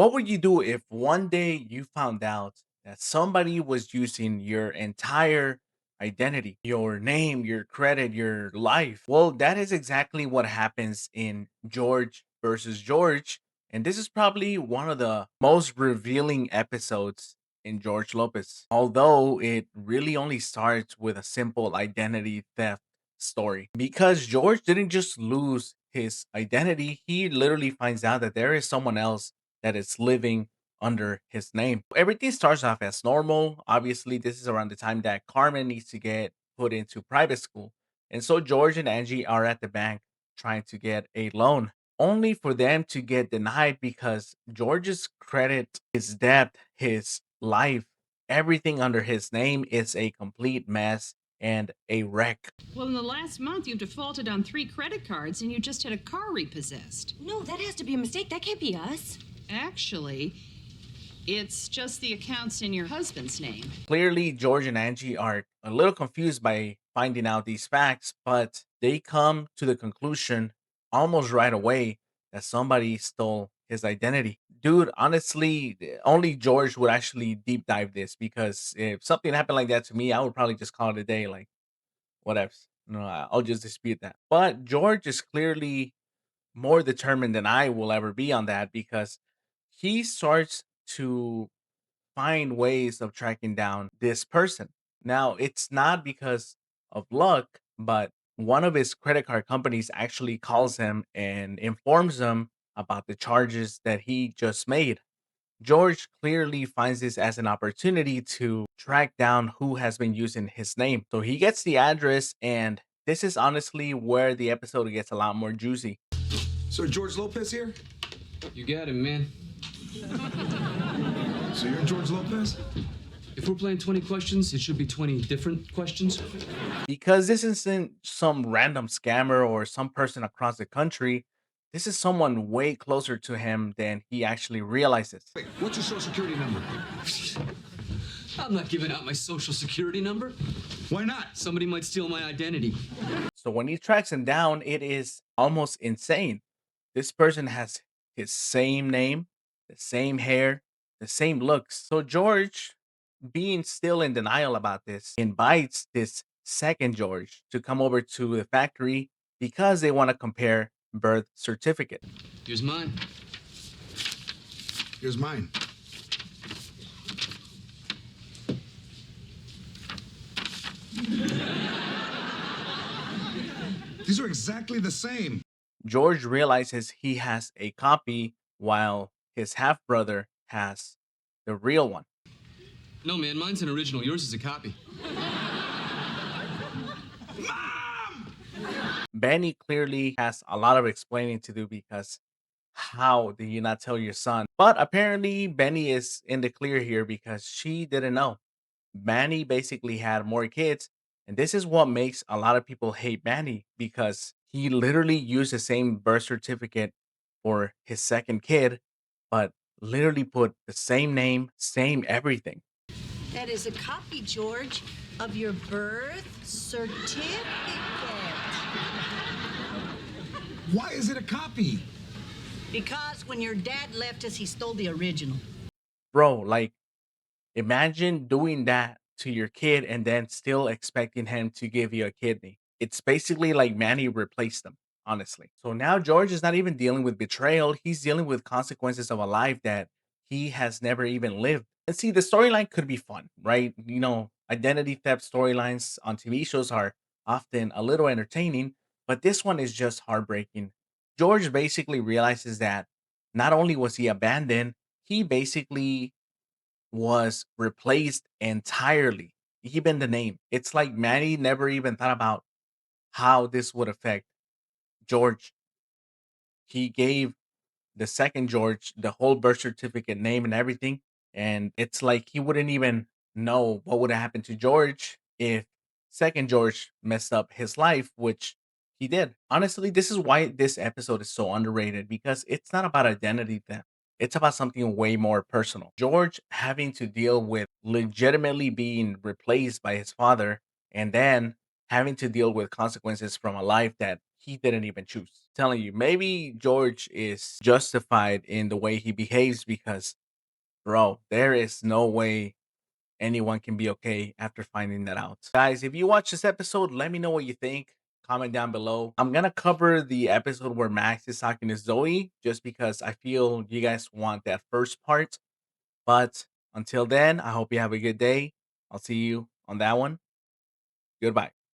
What would you do if one day you found out that somebody was using your entire identity, your name, your credit, your life? Well, that is exactly what happens in George versus George. And this is probably one of the most revealing episodes in George Lopez, although it really only starts with a simple identity theft story. Because George didn't just lose his identity, he literally finds out that there is someone else that is living under his name. Everything starts off as normal. Obviously, this is around the time that Carmen needs to get put into private school. And so George and Angie are at the bank trying to get a loan, only for them to get denied because George's credit, his debt, his life, everything under his name is a complete mess and a wreck. Well, in the last month, you've defaulted on 3 credit cards and you just had a car repossessed. No, that has to be a mistake. That can't be us. Actually, it's just the accounts in your husband's name. Clearly, George and Angie are a little confused by finding out these facts, but they come to the conclusion almost right away that somebody stole his identity. Dude, honestly, only George would actually deep dive this because if something happened like that to me, I would probably just call it a day. Like, whatever. No, I'll just dispute that. But George is clearly more determined than I will ever be on that because he starts to find ways of tracking down this person. Now, it's not because of luck, but one of his credit card companies actually calls him and informs him about the charges that he just made. George clearly finds this as an opportunity to track down who has been using his name. So he gets the address, and this is honestly where the episode gets a lot more juicy. So George Lopez here? You got him, man. So you're George Lopez? If we're playing 20 questions, it should be 20 different questions. Because this isn't some random scammer or some person across the country. This is someone way closer to him than he actually realizes. Wait, what's your social security number? I'm not giving out my social security number. Why not? Somebody might steal my identity. So when he tracks him down, it is almost insane. This person has his same name, the same hair, the same looks. So George, being still in denial about this, invites this second George to come over to the factory because they want to compare birth certificate. Here's mine. Here's mine. These are exactly the same. George realizes he has a copy while his half brother has the real one. No, man, mine's an original. Yours is a copy. Mom! Benny clearly has a lot of explaining to do because how did you not tell your son? But apparently, Benny is in the clear here because she didn't know. Manny basically had more kids, and this is what makes a lot of people hate Manny because he literally used the same birth certificate for his second kid, but literally put the same name, same everything. That is a copy, George, of your birth certificate. Why is it a copy? Because when your dad left us, he stole the original. Bro, like, imagine doing that to your kid and then still expecting him to give you a kidney. It's basically like Manny replaced him, honestly. So now George is not even dealing with betrayal. He's dealing with consequences of a life that he has never even lived. And see, the storyline could be fun, right? You know, identity theft storylines on TV shows are often a little entertaining, but this one is just heartbreaking. George basically realizes that not only was he abandoned, he basically was replaced entirely. Even the name. It's like Manny never even thought about how this would affect George. He gave the second George the whole birth certificate name and everything. And it's like he wouldn't even know what would have happened to George if second George messed up his life, which he did. Honestly, this is why this episode is so underrated because it's not about identity theft. It's about something way more personal. George having to deal with legitimately being replaced by his father and then having to deal with consequences from a life that he didn't even choose. Telling you, maybe George is justified in the way he behaves because, bro, there is no way anyone can be okay after finding that out. Guys, if you watch this episode, let me know what you think. Comment down below. I'm gonna cover the episode where Max is talking to Zoe just because I feel you guys want that first part. But until then, I hope you have a good day. I'll see you on that one. Goodbye.